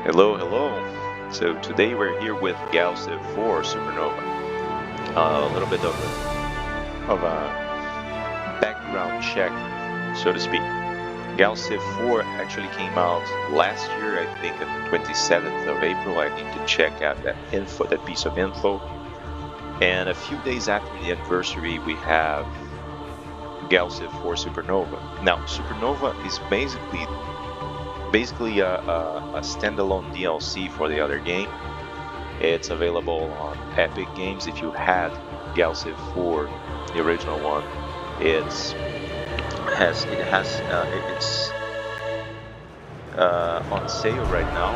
Hello, hello. So today we're here with Galciv for Supernova. A little bit of a background check, so to speak. Galciv 4 actually came out last year, I think on the 27th of April. I need to check out that info, that piece of info. And a few days after the anniversary, we have Galciv 4 Supernova. Now, Supernova is basically a standalone DLC for the other game. It's available on Epic Games. If you had Galciv 4, the original one, it's on sale right now.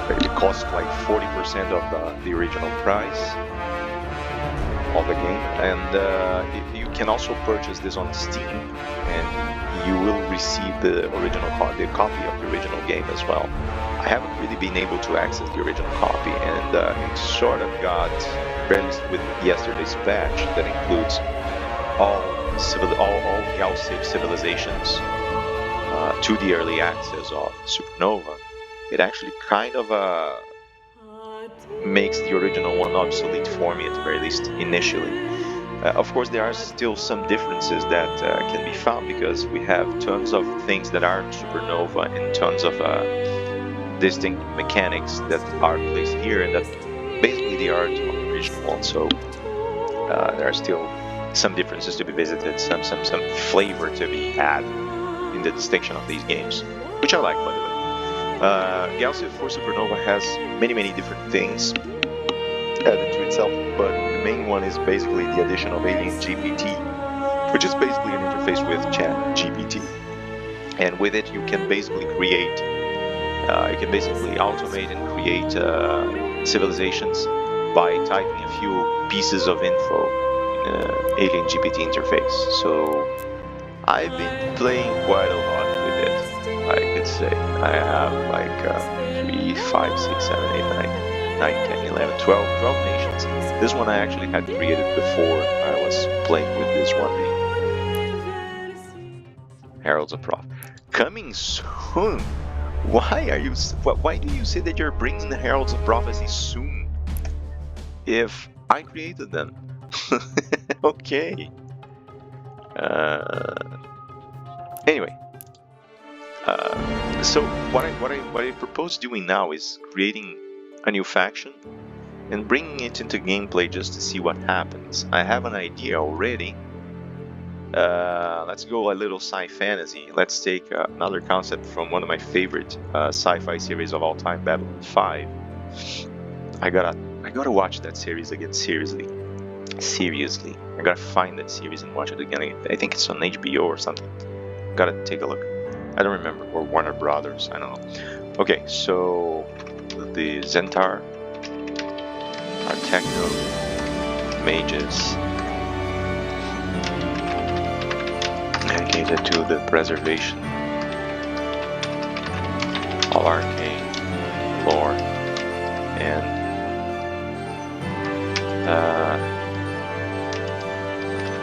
It costs like 40% of the original price of the game, and you can also purchase this on Steam, and you will receive the copy of the original game as well. I haven't really been able to access the original copy, and it sort of got released with yesterday's patch that includes all Galciv civilizations to the early access of Supernova. It actually kind of makes the original one obsolete for me, at the very least initially. Of course, there are still some differences that can be found, because we have tons of things that are Supernova and tons of distinct mechanics that are placed here, and that basically they aren't on the original one. So there are still some differences to be visited, some flavor to be had in the distinction of these games, which I like, by the way. Galciv 4 Supernova has many different things added to itself, but the main one is basically the addition of AlienGPT, which is basically an interface with ChatGPT. And with it, you can basically automate and create civilizations by typing a few pieces of info in an AlienGPT interface. So I've been playing quite a lot with it, I could say. I have like 3, 5, 6, 7, 8, 9, 10, 11, 12 nations. This one I actually had created before I was playing with this one name. Heralds of Prof. Coming soon! Why do you say that you're bringing the Heralds of Prophecy soon? If I created them. Okay. Anyway, so what I propose doing now is creating a new faction and bringing it into gameplay just to see what happens. I have an idea already. Let's go a little sci-fantasy. Let's take another concept from one of my favorite sci-fi series of all time, Babylon 5. I gotta watch that series again. Seriously, I gotta find that series and watch it again. I think it's on HBO or something. Gotta take a look. I don't remember, or Warner Brothers, I don't know. Okay, so the Zentaur are techno mages dedicated to the preservation of arcane lore and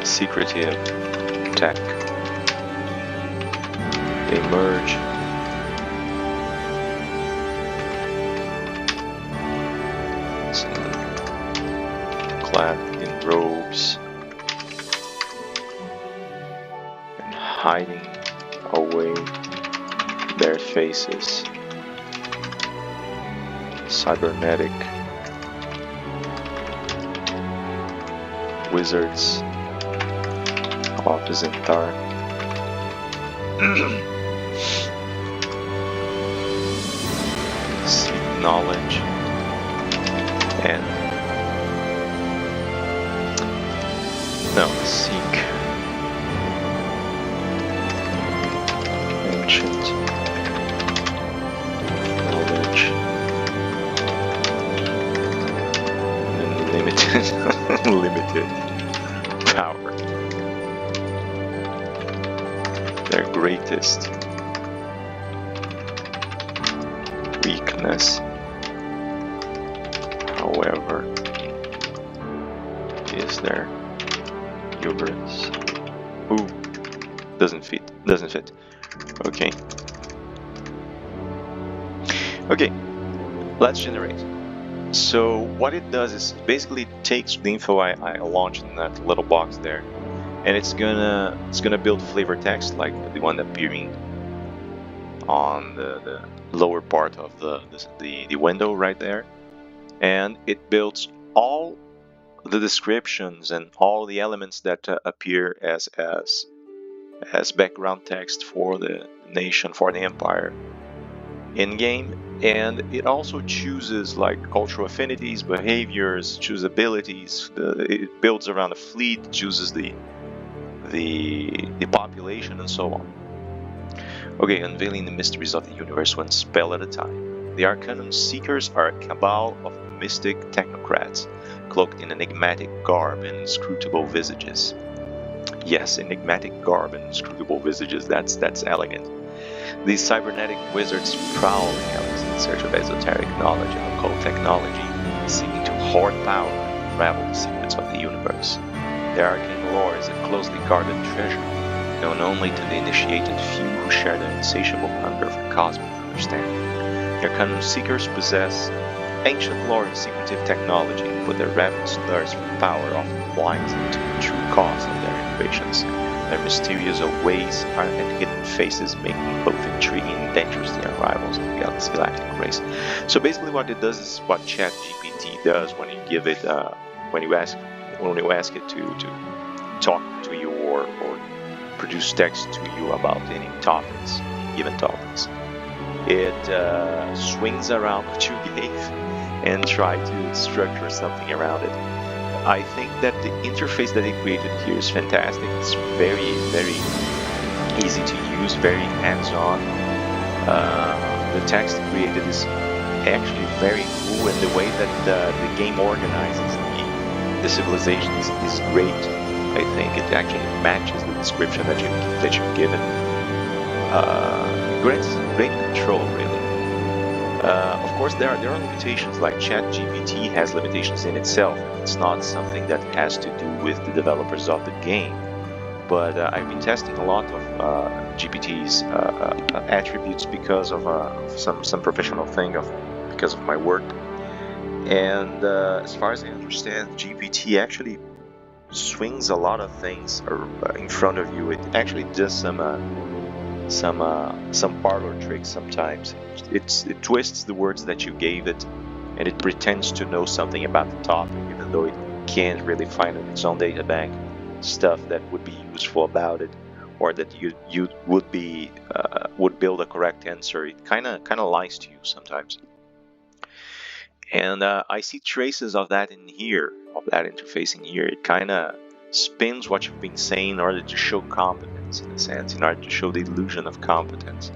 secretive tech. They merge clad in robes and hiding away their faces. Cybernetic wizards of Zentaur. Seek knowledge and seek ancient knowledge and limited power. Their greatest weakness, however, is their hubris. Ooh, doesn't fit. Okay. Okay, let's generate. So what it does is basically it takes the info I launched in that little box there, and it's gonna build flavor text like the one appearing on the lower part of the window right there, and it builds all the descriptions and all the elements that appear as background text for the nation, for the empire in game. And it also chooses like cultural affinities, behaviors, choose abilities. It builds around a fleet, chooses the population, and so on. Okay, unveiling the mysteries of the universe one spell at a time. The Arcanum Seekers are a cabal of mystic technocrats, cloaked in enigmatic garb and inscrutable visages. Yes, enigmatic garb and inscrutable visages, that's elegant. These cybernetic wizards prowl the galaxy in search of esoteric knowledge and occult technology, seeking to hoard power and unravel the secrets of the universe. Their arcane lore is a closely guarded treasure, known only to the initiated few who share their insatiable hunger for cosmic understanding. The Arcanum Seekers possess ancient lore and secretive technology, but their ravenous thirst for power often blinds them to the true cause of their innovations. Their mysterious ways and hidden faces make them both intriguing and dangerous to their rivals in the galactic race. So basically, what it does is what ChatGPT does when you give it, when you ask it to talk to you or produce text to you about any topics, given topics. It swings around what you gave and try to structure something around it. I think that the interface that they created here is fantastic. It's very, very easy to use, very hands-on. The text created is actually very cool, and the way that the game organizes the civilizations is great. I think it actually matches the description that you've given. Great control, really. Of course, there are limitations, like ChatGPT has limitations in itself. It's not something that has to do with the developers of the game. But I've been testing a lot of GPT's attributes because of some professional thing, because of my work. And as far as I understand, GPT actually swings a lot of things in front of you. It actually does some parlor tricks sometimes. It twists the words that you gave it, and it pretends to know something about the topic, even though it can't really find in its own data bank stuff that would be useful about it, or that you would build a correct answer. It kind of lies to you sometimes. And I see traces of that in here, of that interface in here. It kind of spins what you've been saying in order to show competence, in a sense, in order to show the illusion of competence.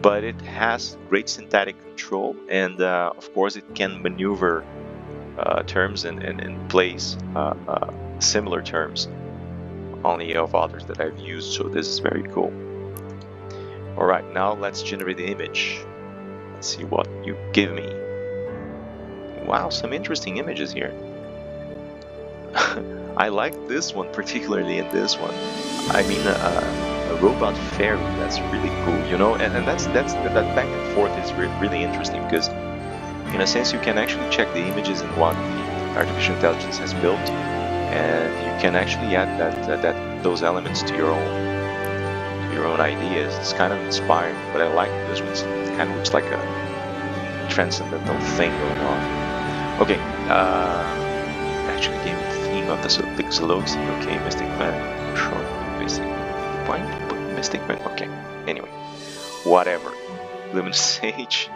But it has great syntactic control, and of course it can maneuver terms and place similar terms only of others that I've used, so this is very cool. Alright, now let's generate the image. Let's see what you give me. Wow, some interesting images here. I like this one, particularly in this one. I mean, a robot fairy, that's really cool, you know, and that back and forth is really interesting, because in a sense you can actually check the images in what the artificial intelligence has built, and you can actually add those elements to your own ideas. It's kind of inspiring, but I like this one. It kind of looks like a transcendental thing going on. Okay, actually gave me the theme of the Pixeloxy. Okay, Mystic Man, sure, Mystic Point, Mystic Man. Okay, anyway, whatever. Luminous Sage,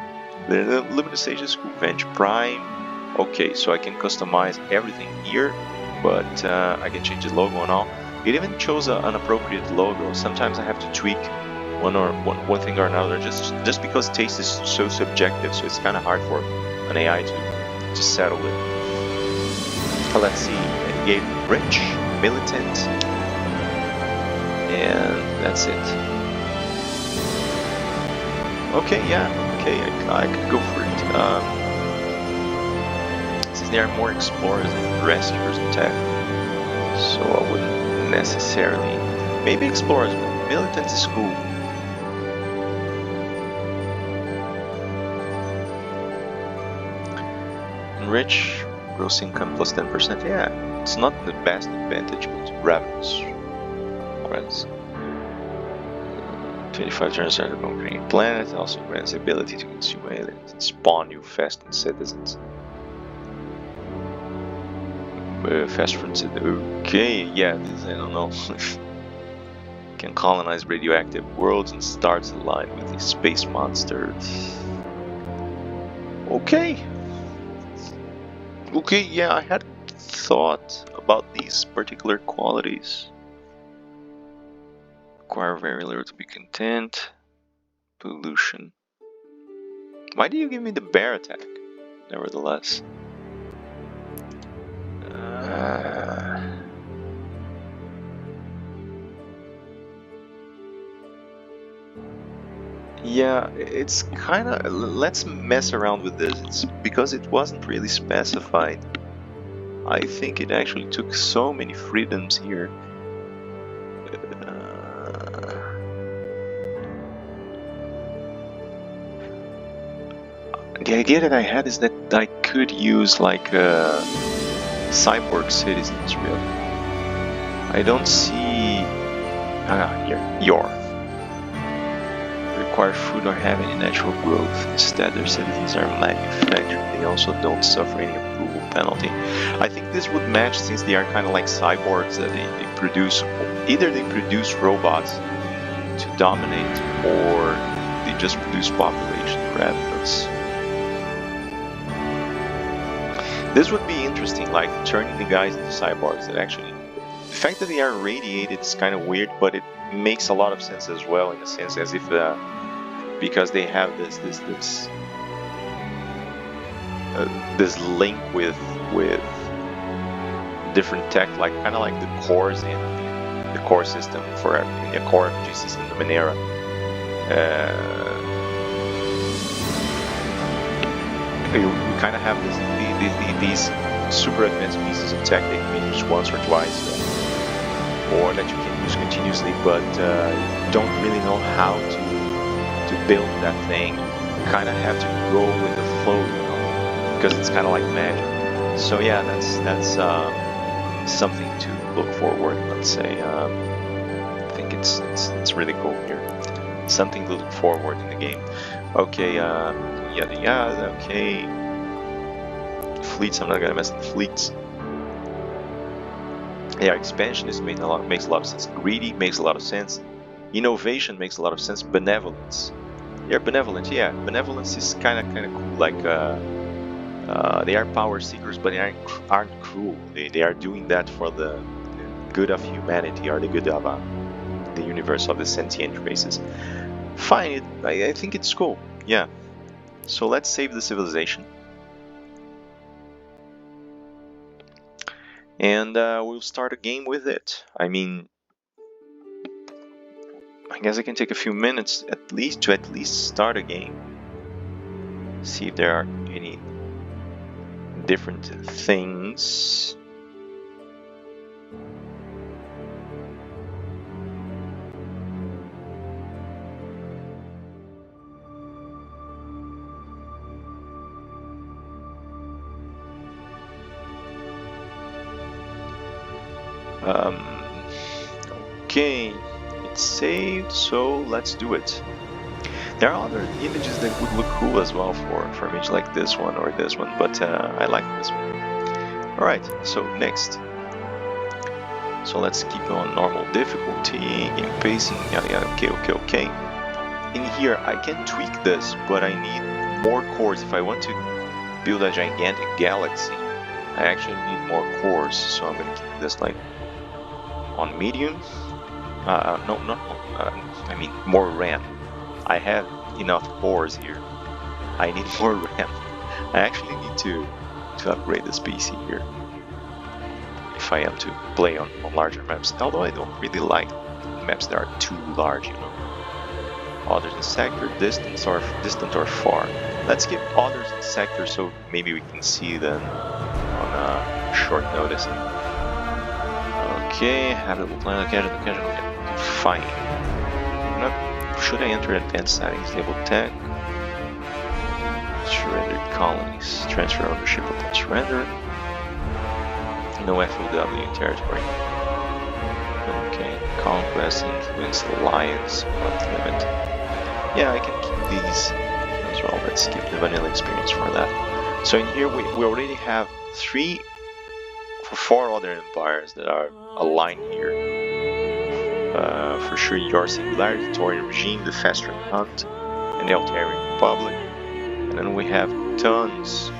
the Luminous Sage is cool. Venge Prime. Okay, so I can customize everything here, but I can change the logo and all. It even chose an appropriate logo. Sometimes I have to tweak one thing or another, just because taste is so subjective. So it's kind of hard for an AI to settle it. Let's see. It gave rich, militant, and that's it. Okay, yeah. Okay, I could go for it. Since there are more explorers and rescuers in tech, so I wouldn't necessarily. Maybe explorers, but militant is cool. Rich, gross income plus 10%. Yeah, it's not the best advantage, but revenues. Grants 25 turns out of conquering planet. Also grants the ability to consume aliens and spawn new fasting citizens. Fast fronted. Okay, yeah, this I don't know. Can colonize radioactive worlds and starts a line with the space monsters. Okay. Okay, yeah, I had thought about these particular qualities. Acquire very little to be content. Pollution. Why do you give me the bear attack? Nevertheless. Yeah, it's kind of... Let's mess around with this. It's because it wasn't really specified. I think it actually took so many freedoms here. The idea that I had is that I could use like cyborg citizens, really. I don't see... here. Your. Require food or have any natural growth. Instead, their citizens are manufactured. They also don't suffer any approval penalty. I think this would match since they are kind of like cyborgs that they produce... Either they produce robots to dominate or they just produce population revenues. This would be interesting, like turning the guys into cyborgs that actually... The fact that they are radiated is kind of weird, but it makes a lot of sense as well, in a sense, as if because they have this link with different tech, like kind of like the cores in the core system for the core RPG system of Minera. We kind of have these super advanced pieces of tech that you can use once or twice, or that you can use continuously, but don't really know how to build that thing. You kind of have to go with the flow, you know, because it's kind of like magic. So yeah, that's something to look forward. Let's say I think it's really cool here. Something to look forward in the game. Okay, yada yada. Okay, fleets. I'm not gonna mess with fleets. Yeah, expansion is makes a lot of sense. Greedy makes a lot of sense. Innovation makes a lot of sense. Benevolence. Yeah, benevolent. Yeah, benevolence is kind of cool. Like they are power seekers, but they aren't cruel. They are doing that for the good of humanity or the good of the universe, of the sentient races. Fine. I think it's cool. Yeah. So let's save the civilization. And we'll start a game with it. I mean, I guess it can take a few minutes at least to start a game. See if there are any different things. Okay, it's saved, so let's do it. There are other images that would look cool as well for image like this one or this one, but I like this one. Alright, so next. So let's keep it on normal difficulty, game pacing, yada yada, okay. In here I can tweak this, but I need more cores. If I want to build a gigantic galaxy, I actually need more cores, so I'm gonna keep this like on medium. No, not I mean more RAM. I have enough cores here. I need more RAM. I actually need to upgrade this PC here if I am to play on larger maps. Although I don't really like maps that are too large, you know. Others in sector, distant or far. Let's give others in sector so maybe we can see them on short notice. Okay, habitable planet, occasional. Fine. Should I enter advanced settings? Label tech. Surrender colonies. Transfer ownership upon surrender. No FOW in territory. Okay. Conquest, influence, alliance, month limit. Yeah, I can keep these as well. Let's skip the vanilla experience for that. So in here we already have 4 other empires that are aligned here. For sure, your Singularity, Taurian Regime, the Festering Hunt, and the Altarian Republic. And then we have tons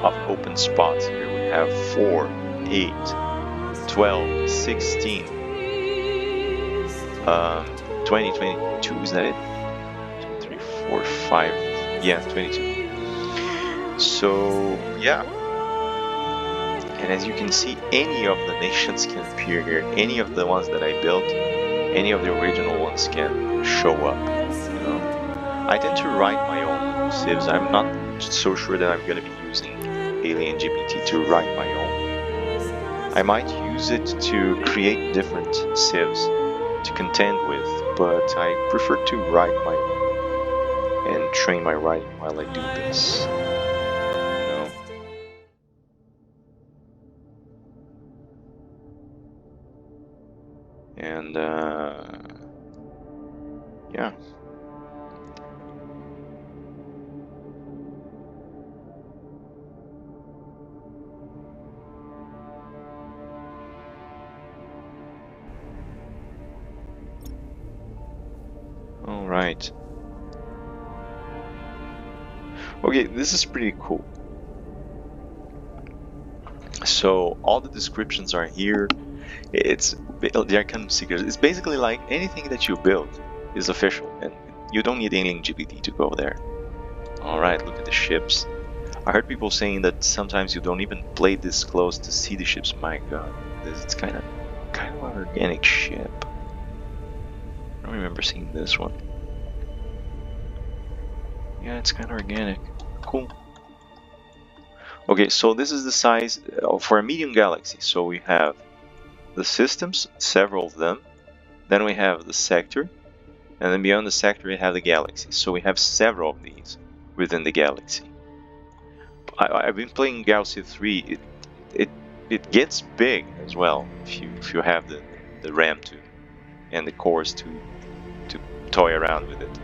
of open spots here. We have 4, 8, 12, 16, 20, 22, is that it? 2, 3, 4, 5, yeah, 22. So, yeah. And as you can see, any of the nations can appear here. Any of the ones that I built, any of the original ones can show up. You know, I tend to write my own civs. I'm not so sure that I'm going to be using AlienGPT to write my own. I might use it to create different civs to contend with, but I prefer to write my own and train my writing while I do this. And yeah. All right. Okay, this is pretty cool. So all the descriptions are here. They are kind of secret. It's basically like anything that you build is official, and you don't need AlienGPT to go there. All right, look at the ships. I heard people saying that sometimes you don't even play this close to see the ships. My God, it's kind of an organic ship. I don't remember seeing this one. Yeah, it's kind of organic. Cool. Okay, so this is the size for a medium galaxy. So we have the systems, several of them. Then we have the sector. And then beyond the sector we have the galaxy. So we have several of these within the galaxy. I've been playing Galciv 3. It gets big as well if you have the RAM and the cores to toy around with it.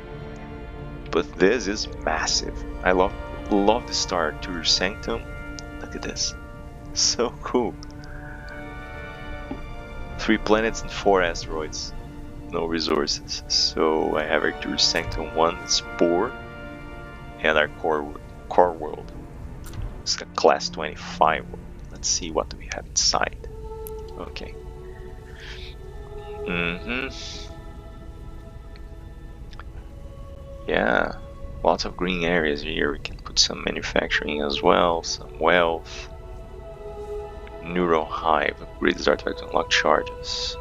But this is massive. I love the Star Tour Sanctum. Look at this, so cool. 3 planets and 4 asteroids, no resources. So I have our Tour Sanctum 1 Spore and our core world. It's a class 25 world. Let's see what do we have inside. Okay. Yeah, lots of green areas here. We can put some manufacturing as well, some wealth. Neuro Hive, upgrade this artifact to unlock charges.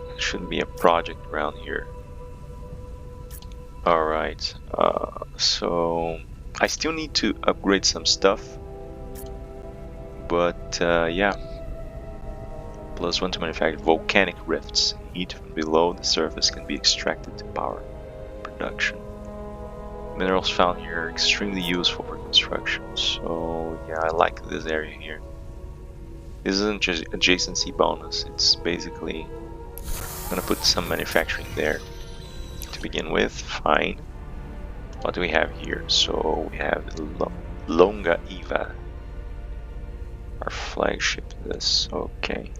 There shouldn't be a project around here. Alright, so I still need to upgrade some stuff. But yeah. +1 to manufacture volcanic rifts. Heat from below the surface can be extracted to power production. Minerals found here are extremely useful for construction. So yeah, I like this area here. This isn't just adjacency bonus, it's basically gonna put some manufacturing there to begin with. Fine. What do we have here? So we have Longa Eva, our flagship. This, okay.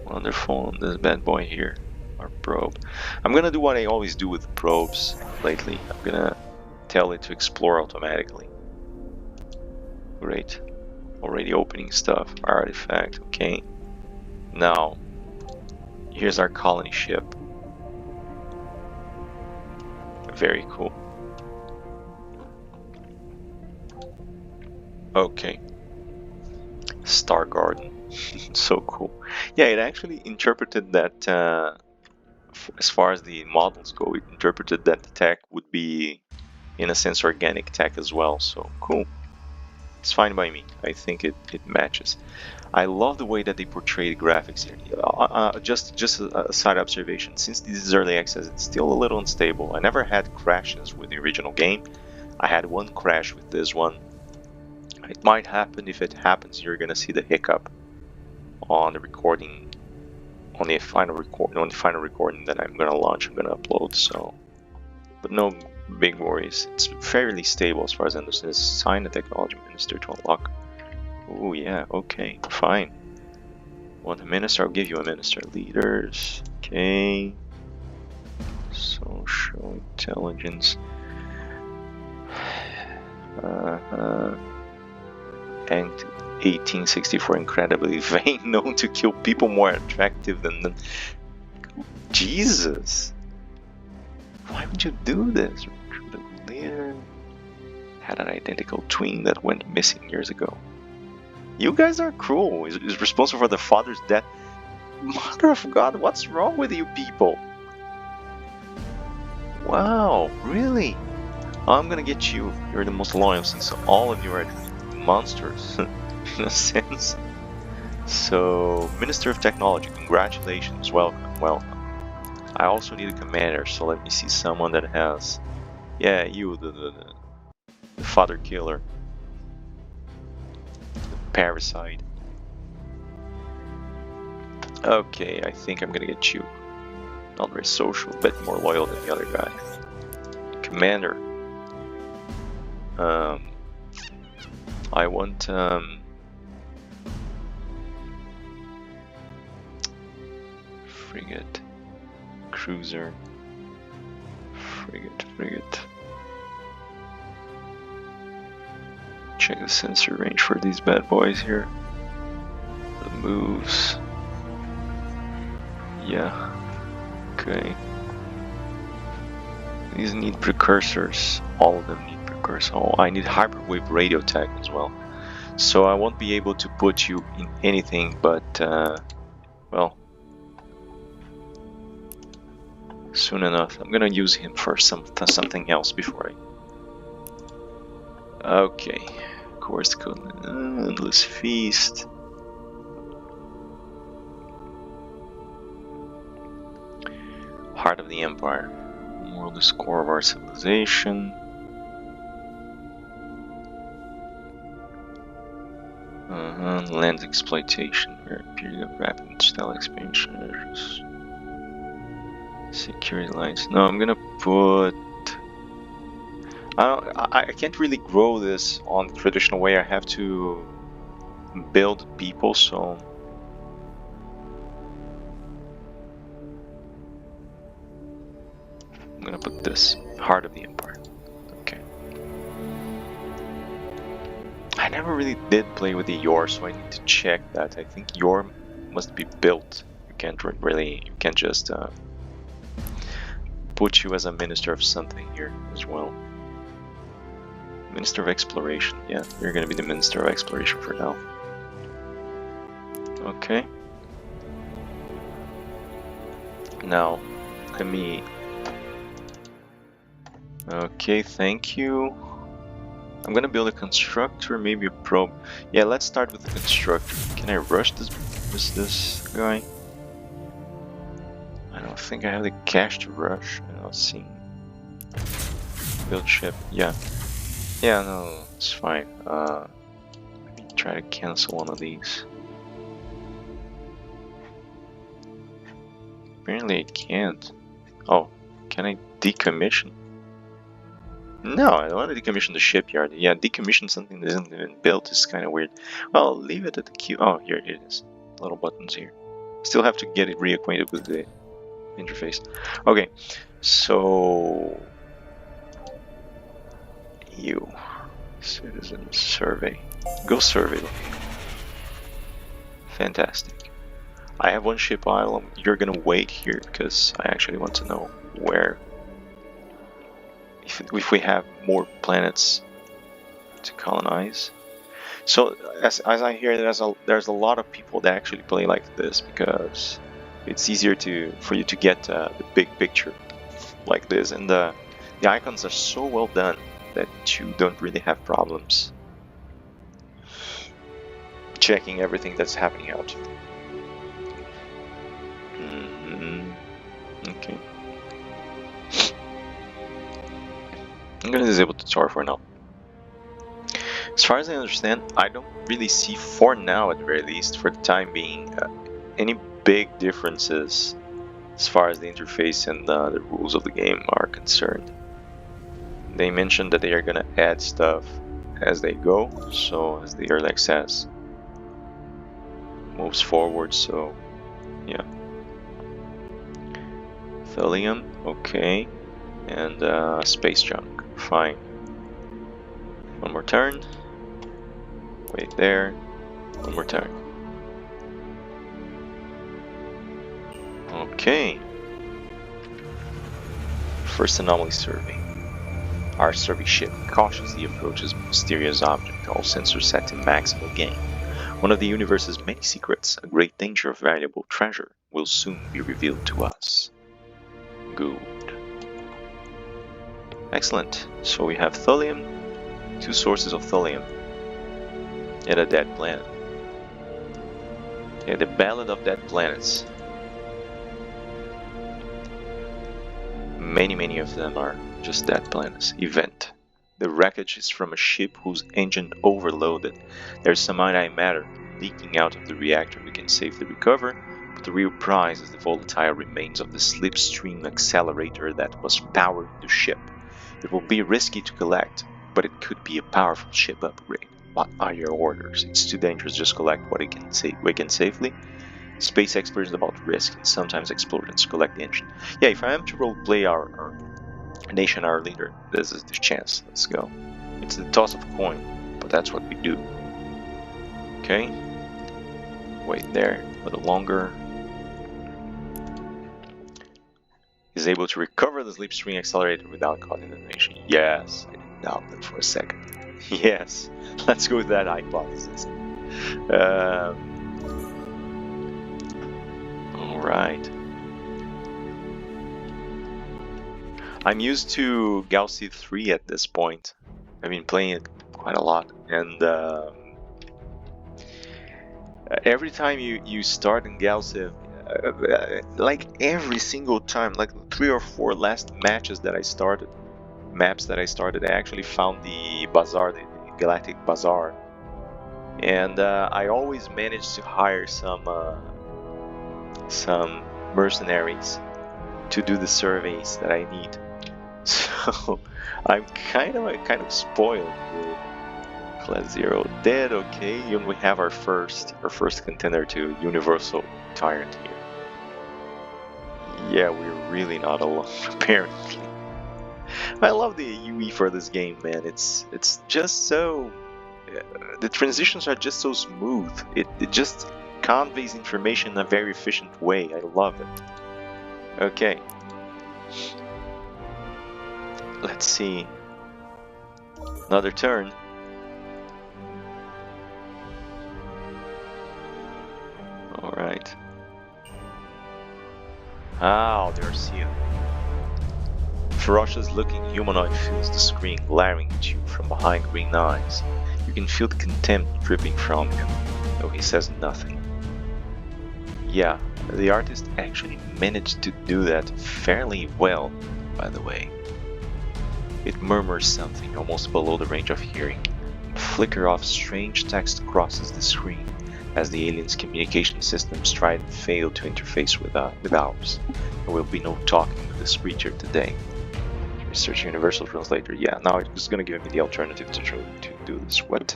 Wonderful. This bad boy here, our probe. I'm gonna do what I always do with probes lately. I'm gonna tell it to explore automatically. Great. Already opening stuff. Artifact, okay. Now, here's our colony ship. Very cool. Okay. Star Garden. So cool. Yeah, it actually interpreted that, as far as the models go, it interpreted that the tech would be, in a sense, organic tech as well. So cool. It's fine by me. I think it matches. I love the way that they portray the graphics here. Just a side observation. Since this is early access, it's still a little unstable. I never had crashes with the original game. I had one crash with this one. It might happen. If it happens, you're gonna see the hiccup on the recording, on the final recording that I'm gonna launch. I'm gonna upload. So, but no big worries. It's fairly stable as far as I understand. Sign the technology minister to unlock. Oh yeah, okay, fine. Want a minister? I'll give you a minister. Leaders, okay. Social intelligence. And 1864, incredibly vain, known to kill people more attractive than them. Jesus! Why would you do this? The leader had an identical twin that went missing years ago. You guys are cruel. He's responsible for the father's death. Mother of God, what's wrong with you people? Wow, really? I'm gonna get you. You're the most loyal since all of you are monsters, in a sense. So, Minister of Technology, congratulations, welcome, welcome. I also need a commander, so let me see someone that has... Yeah, you, the father killer. Parasite. Okay, I think I'm gonna get you. Not very social, but more loyal than the other guy. Commander. I want frigate, cruiser, frigate. Check the sensor range for these bad boys here. The moves. Yeah. Okay. These need precursors. All of them need precursors. Oh, I need hyperwave radio tech as well. So I won't be able to put you in anything but, well, soon enough. I'm gonna use him for something else before I... Okay. Course code. Endless feast. Heart of the Empire. World is core of our civilization. Land exploitation. Period of rapid style expansion. Security lines. No, I'm gonna put... I can't really grow this on the traditional way. I have to build people, so... I'm gonna put this. Heart of the Empire. Okay. I never really did play with the Yor, so I need to check that. I think Yor must be built. You can't really... You can't just put you as a minister of something here as well. Minister of Exploration. Yeah, you're gonna be the Minister of Exploration for now. Okay. Now, let me... Okay, thank you. I'm gonna build a constructor, maybe a probe. Yeah, let's start with the constructor. Can I rush this guy? I don't think I have the cash to rush. I don't see. Build ship. Yeah. Yeah, no, it's fine. Let me try to cancel one of these. Apparently I can't. Oh, can I decommission? No, I don't want to decommission the shipyard. Yeah, decommission something that isn't even built is kind of weird. Well, leave it at the queue. Oh, here it is. Little buttons here. Still have to get it reacquainted with the interface. Okay, so... You. Citizen survey. Go survey. Fantastic. I have one ship island. You're gonna wait here because I actually want to know where... If we have more planets to colonize. So as I hear, there's a lot of people that actually play like this because it's easier for you to get the big picture like this, and the icons are so well done that you don't really have problems checking everything that's happening out. Okay. I'm gonna disable tutorial for now. As far as I understand, I don't really see, for now at the very least, for the time being, any big differences as far as the interface and the rules of the game are concerned. They mentioned that they are gonna add stuff as they go, so as the early access moves forward, so yeah. Thulium, okay, and space junk, fine. One more turn. Wait there. One more turn. Okay. First anomaly survey. Our survey ship cautiously approaches a mysterious object, all sensors set to maximal gain. One of the universe's many secrets, a great danger of valuable treasure, will soon be revealed to us. Good. Excellent. So we have thulium, 2 sources of thulium, and a dead planet. Okay, the Ballad of Dead Planets. Many of them are just dead planets. Event. The wreckage is from a ship whose engine overloaded. There's some antimatter leaking out of the reactor we can safely recover, but the real prize is the volatile remains of the slipstream accelerator that was powering the ship. It will be risky to collect, but it could be a powerful ship upgrade. What are your orders? It's too dangerous to just collect what we can safely. Space expert is about risk and sometimes explosions. Collect the engine. Yeah, if I am to roleplay our nation, our leader, this is the chance. Let's go. It's the toss of a coin, but that's what we do. Okay. Wait there a little longer. Is able to recover the slipstream accelerator without causing detonation. Yes, I didn't doubt that for a second. Yes, let's go with that hypothesis. Alright. I'm used to Galciv 3 at this point. I've been playing it quite a lot, and every time you start in Galciv, like every single time, like 3 or 4 last maps that I started, I actually found the bazaar, the Galactic Bazaar, and I always managed to hire some mercenaries to do the surveys that I need. So I'm kind of spoiled with Class 0 dead. Okay, and we have our first contender to Universal Tyrant here. Yeah, we're really not alone, apparently. I love the UE for this game, man. It's just so the transitions are just so smooth. It just conveys information in a very efficient way. I love it. Okay. Let's see. Another turn. Alright. Oh, there's you. Ferocious looking humanoid fills the screen, glaring at you from behind green eyes. You can feel the contempt dripping from him, though he says nothing. Yeah, the artist actually managed to do that fairly well, by the way. It murmurs something almost below the range of hearing. A flicker of strange text crosses the screen as the alien's communication systems try and fail to interface with ours. There will be no talking with this creature today. Research Universal Translator. Yeah, now it's going to give me the alternative to do this. What?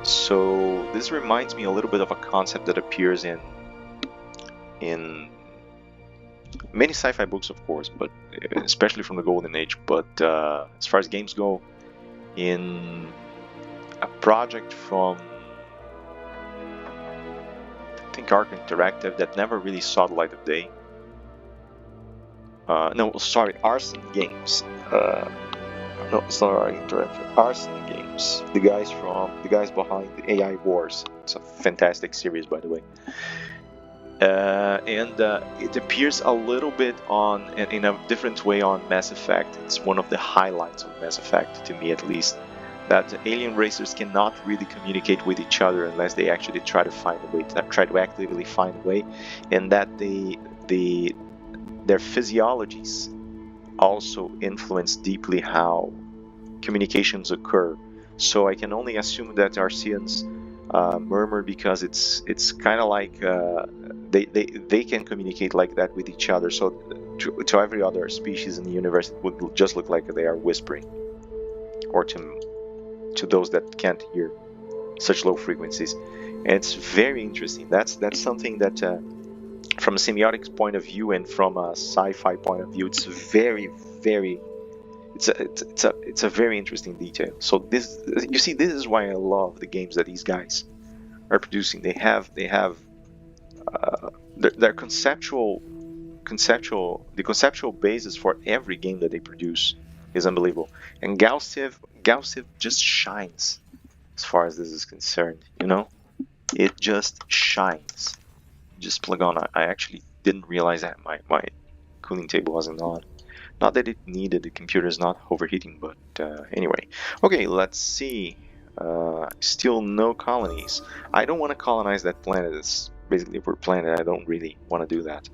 So this reminds me a little bit of a concept that appears in many sci-fi books, of course, but especially from the Golden Age. But as far as games go, in a project from I think Arc Interactive that never really saw the light of day. No, sorry, Arson Games. No, it's not Arc Interactive. Arson Games. The guys behind the AI Wars. It's a fantastic series, by the way. And it appears a little bit in a different way on Mass Effect. It's one of the highlights of Mass Effect, to me at least, that alien racers cannot really communicate with each other unless they actually try to find a way, try to actively find a way, and that their physiologies also influence deeply how communications occur. So I can only assume that Arceans murmur because it's kind of like they can communicate like that with each other. So to every other species in the universe, it would just look like they are whispering, or to those that can't hear such low frequencies. And it's very interesting. That's something that from a semiotics point of view and from a sci-fi point of view, it's very it's a very interesting detail. So this, you see, this is why I love the games that these guys are producing. They have their the conceptual basis for every game that they produce is unbelievable. And Galciv just shines as far as this is concerned. You know, it just shines. Just plug on. I actually didn't realize that my cooling table wasn't on. Not that it needed, the computer is not overheating, but anyway. Okay, let's see. Still no colonies. I don't want to colonize that planet. It's basically a planet. I don't really want to do that.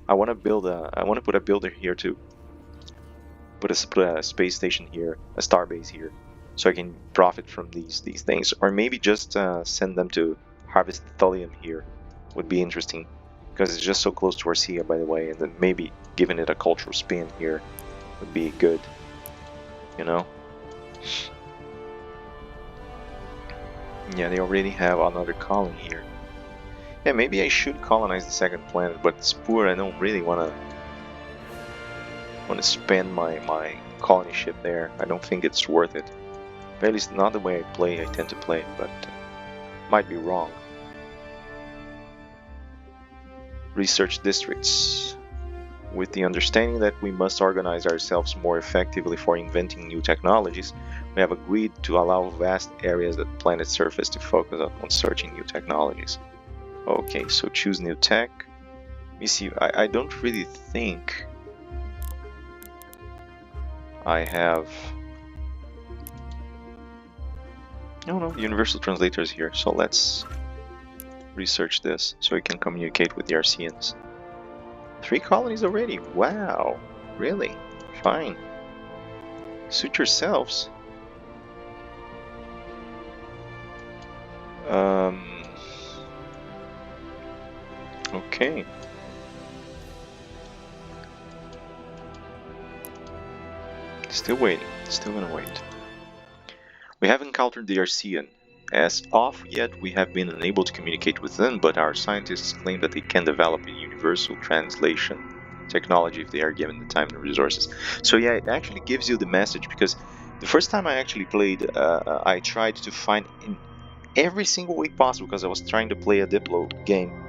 I want to build I want to put a builder here to put a space station here, a starbase here, so I can profit from these things, or maybe just send them to harvest thulium here. Would be interesting, because it's just so close to Arcea, by the way, and then maybe giving it a cultural spin here would be good, you know? Yeah, they already have another colony here. Yeah, maybe I should colonize the second planet, but Spur, I don't really want to spend my colony ship there. I don't think it's worth it. At least not the way I tend to play, but might be wrong. Research districts. With the understanding that we must organize ourselves more effectively for inventing new technologies, we have agreed to allow vast areas of the planet's surface to focus on searching new technologies. Okay, so choose new tech. Let me see, I don't really think I have... No, universal translators here, so let's research this so we can communicate with the Arceans. 3 colonies already. Wow. Really? Fine. Suit yourselves. Okay. Still waiting. Still gonna wait. We have encountered the Arcean. As of yet, we have been unable to communicate with them, but our scientists claim that they can develop a universal translation technology if they are given the time and resources. So yeah, it actually gives you the message, because the first time I actually played, I tried to find in every single way possible, because I was trying to play a Diplo game.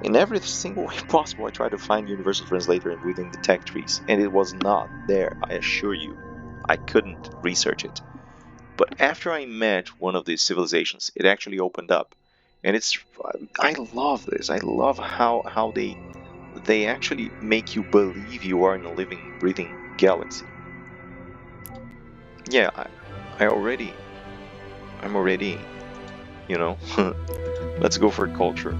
In every single way possible, I tried to find universal translator within the tech trees, and it was not there, I assure you. I couldn't research it. But after I met one of these civilizations, it actually opened up, and I love this. I love how they actually make you believe you are in a living, breathing galaxy. Yeah, I'm already, you know. Let's go for culture.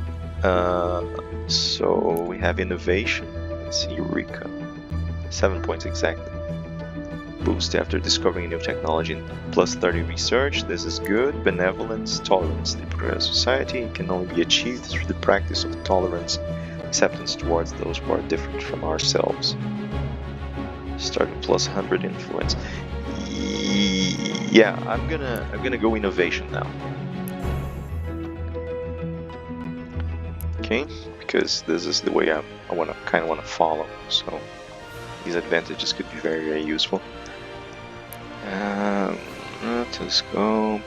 So we have innovation. Let's see, Eureka, 7 points exactly. Boost after discovering new technology, plus 30 research. This is good. Benevolence, tolerance. The progressive society can only be achieved through the practice of tolerance, acceptance towards those who are different from ourselves. Starting plus 100 influence. Yeah, I'm gonna go innovation now. Okay, because this is the way I kind of want to follow. So these advantages could be very useful. Telescope,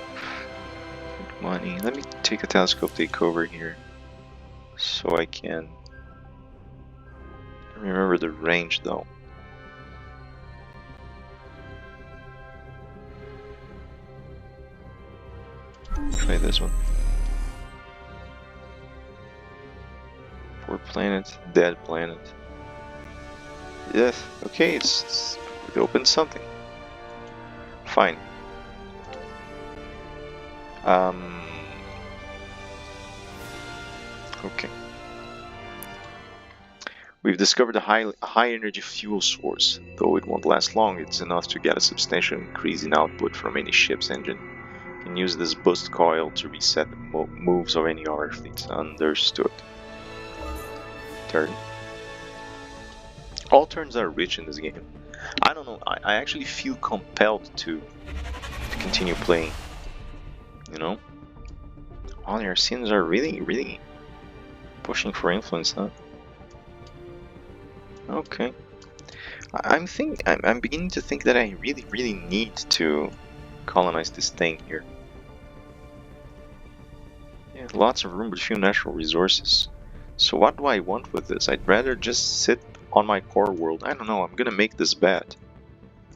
money. Let me take a telescope takeover here, so I can remember the range though. Try this one. 4 planet, dead planet. Yes, okay, it opened something. Fine. Okay. We've discovered a high energy fuel source. Though it won't last long, it's enough to get a substantial increase in output from any ship's engine. You can use this boost coil to reset the moves of any other fleets. Understood. Turn. All turns are rich in this game. I don't know, I actually feel compelled to continue playing. You know? All your scenes are really pushing for influence, huh? Okay. I'm beginning to think that I really need to colonize this thing here. Yeah, lots of room but few natural resources. So what do I want with this? I'd rather just sit on my core world. I don't know, I'm gonna make this bet.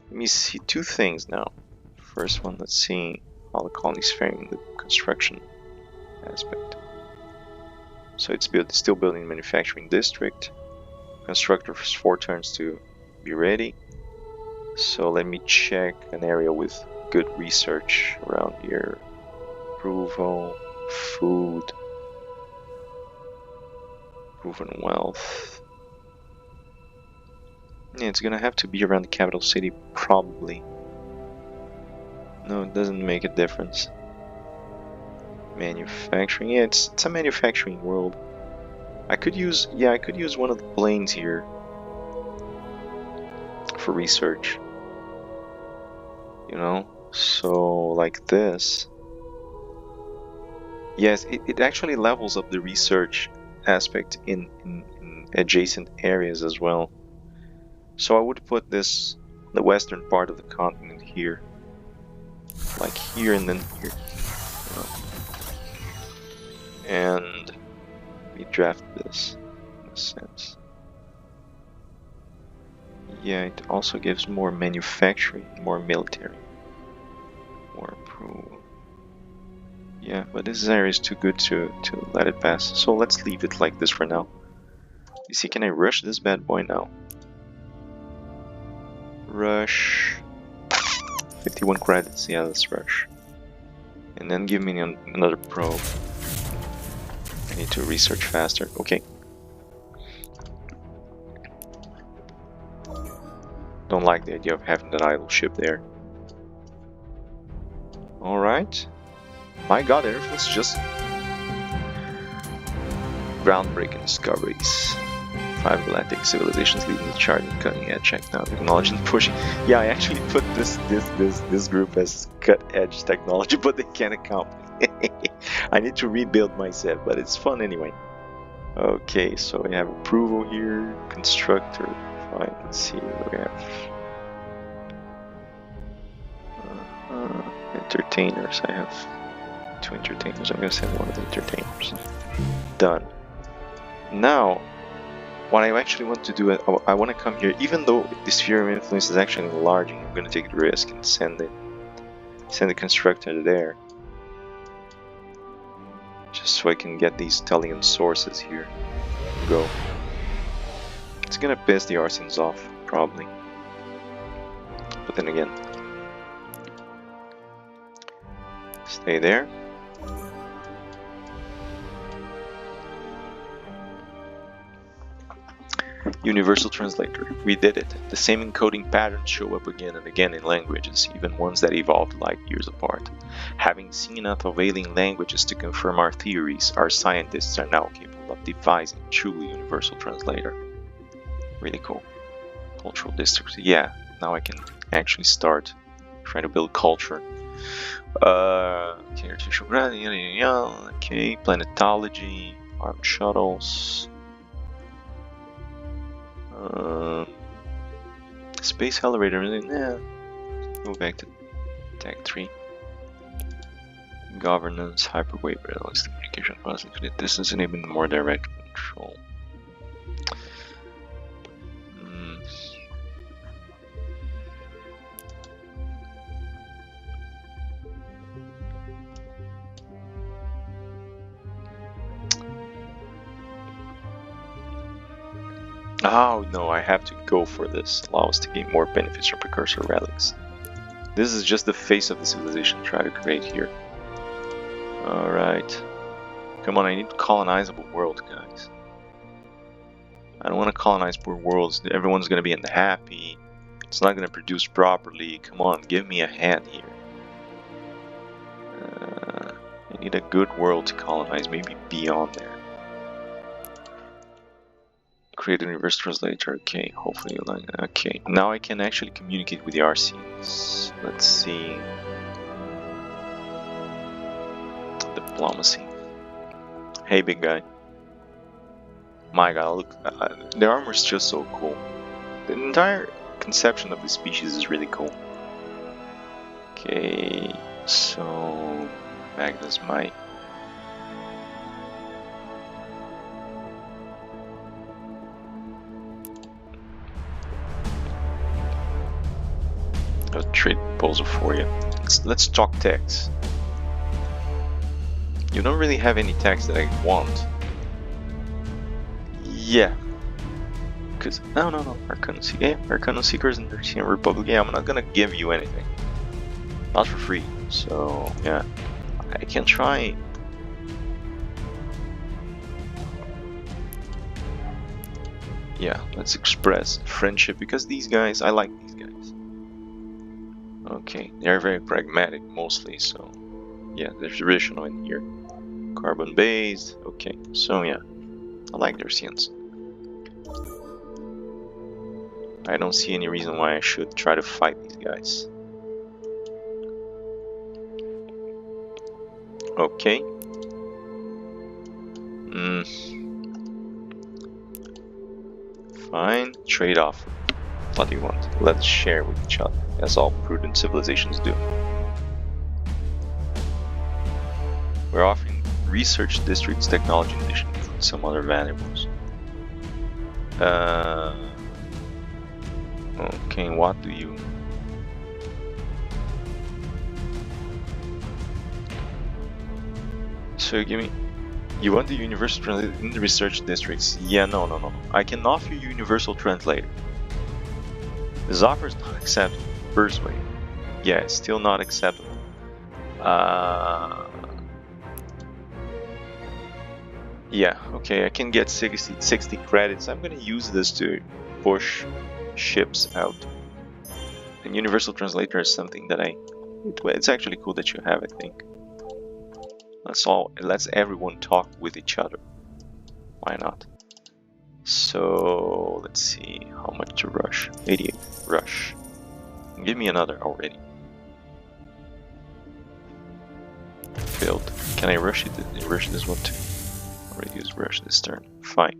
Let me see two things now. First one, let's see how the colony's faring in the construction aspect. So it's still building manufacturing district. Constructor for 4 turns to be ready. So let me check an area with good research around here. Approval, food, proven wealth. Yeah, it's gonna have to be around the capital city, probably. No, it doesn't make a difference. Manufacturing, yeah, it's a manufacturing world. I could use one of the planes here for research. You know, so like this. Yes, it actually levels up the research aspect in adjacent areas as well. So I would put this, the western part of the continent here. Like here and then here. You know. And we draft this in a sense. Yeah, it also gives more manufacturing, more military, more approval. Yeah, but this area is too good to let it pass. So let's leave it like this for now. You see, can I rush this bad boy now? Rush. 51 credits, yeah, let's rush. And then give me another probe. I need to research faster, okay. Don't like the idea of having that idle ship there. Alright. My god, Earth was just groundbreaking discoveries. 5 galactic civilizations leading the chart in cutting edge technology and pushing. Yeah, I actually put this group as cut edge technology, but they can't account. I need to rebuild my set, but it's fun anyway. Okay, so we have approval here, constructor. Fine, let's see what we have. Entertainers. I have 2 entertainers. I'm gonna send one of the entertainers. Done. Now, what I actually want to do, I want to come here, even though the sphere of influence is actually enlarging, I'm going to take the risk and send the constructor there. Just so I can get these Telian sources here. Go. It's going to piss the Arsens off, probably. But then again, stay there. Universal Translator. We did it. The same encoding patterns show up again and again in languages, even ones that evolved light years apart. Having seen enough of alien languages to confirm our theories, our scientists are now capable of devising a truly universal translator. Really cool. Cultural districts. Yeah, now I can actually start trying to build culture. Okay, artificial gravity, okay, planetology, armed shuttles. Space elevator, yeah. Go back to Tech 3. Governance, hyperwave, realistic communication, positive distance, and even more direct control. Oh no, I have to go for this. Allow us to gain more benefits from precursor relics. This is just the face of the civilization I try to create here. Alright. Come on, I need colonizable world, guys. I don't want to colonize poor worlds. Everyone's gonna be unhappy. It's not gonna produce properly. Come on, give me a hand here. I need a good world to colonize, maybe beyond there. Create a reverse translator. Okay, hopefully you like it. Okay, now I can actually communicate with the RCs. Let's see. Diplomacy. Hey, big guy. My god, look, the armor is just so cool. The entire conception of the species is really cool. Okay, so Magnus might. A trade proposal for you. Let's talk tax. You don't really have any tax that I want. Yeah. Cause no. Arcana Seekers and the Russian Republic. Yeah, I'm not gonna give you anything. Not for free. So yeah, I can try. Yeah, let's express friendship because these guys, I like these guys. Okay, they're very pragmatic mostly, so yeah, there's traditional in here. Carbon based, okay, so yeah, I like their scenes. I don't see any reason why I should try to fight these guys. Okay. Fine, trade off. What do you want? Let's share with each other, as all prudent civilizations do. We're offering research districts, technology initiatives, and some other valuables. Okay, what do you... So give me... You want the universal translator in the research districts? Yeah, no. I can offer you universal translator. This offer is not acceptable. Persuade. Yeah, it's still not acceptable. Yeah, okay, I can get 60 credits. I'm gonna use this to push ships out. And universal translator is something that it's actually cool that you have, I think. Let's everyone talk with each other. Why not? So let's see how much to rush. 88 rush. Give me another already. Failed. Can I rush it? Rush this one too. Already used rush this turn. Fine.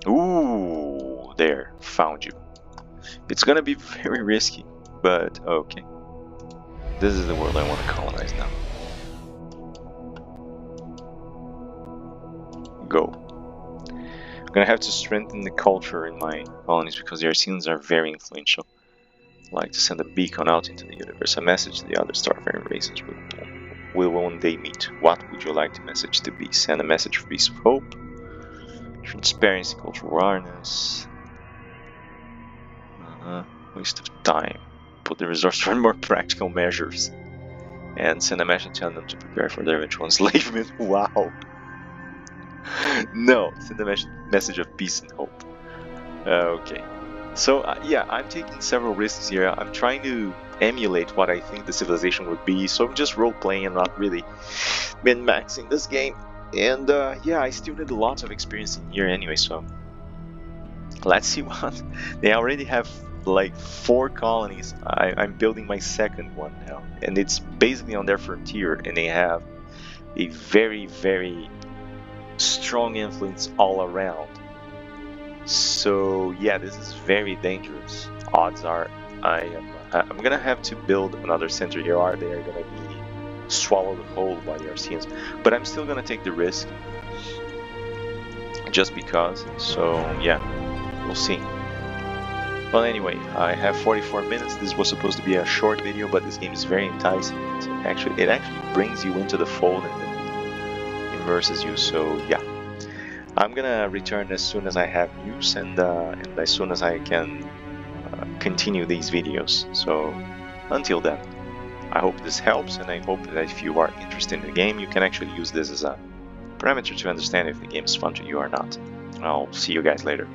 Ooh, there, found you. It's gonna be very risky, but okay. This is the world I want to colonize now. Go. I'm gonna have to strengthen the culture in my colonies because the Arcenians are very influential. I like to send a beacon out into the universe, a message to the other starfaring races will one day meet. What would you like the message to be? Send a message for peace of hope, transparency, cultural awareness. Waste of time. Put the resource for more practical measures. And send a message telling them to prepare for their eventual enslavement. Wow. No, send a message of peace and hope. Okay. So yeah, I'm taking several risks here. I'm trying to emulate what I think the civilization would be. So I'm just role-playing and not really min-maxing this game. And yeah, I still need lots of experience in here anyway, so let's see what... They already have like 4 colonies. I'm building my second one now, and it's basically on their frontier, and they have a very, very strong influence all around. So yeah, this is very dangerous. Odds are I'm gonna have to build another center here, or they are gonna be swallowed whole by the Arcenians. But I'm still gonna take the risk, just because. So yeah, we'll see. Well, anyway, I have 44 minutes. This was supposed to be a short video, but this game is very enticing. It actually brings you into the fold, and versus you. So yeah, I'm gonna return as soon as I have news and as soon as I can continue these videos. So until then, I hope this helps, and I hope that if you are interested in the game, you can actually use this as a parameter to understand if the game is fun to you or not. I'll see you guys later.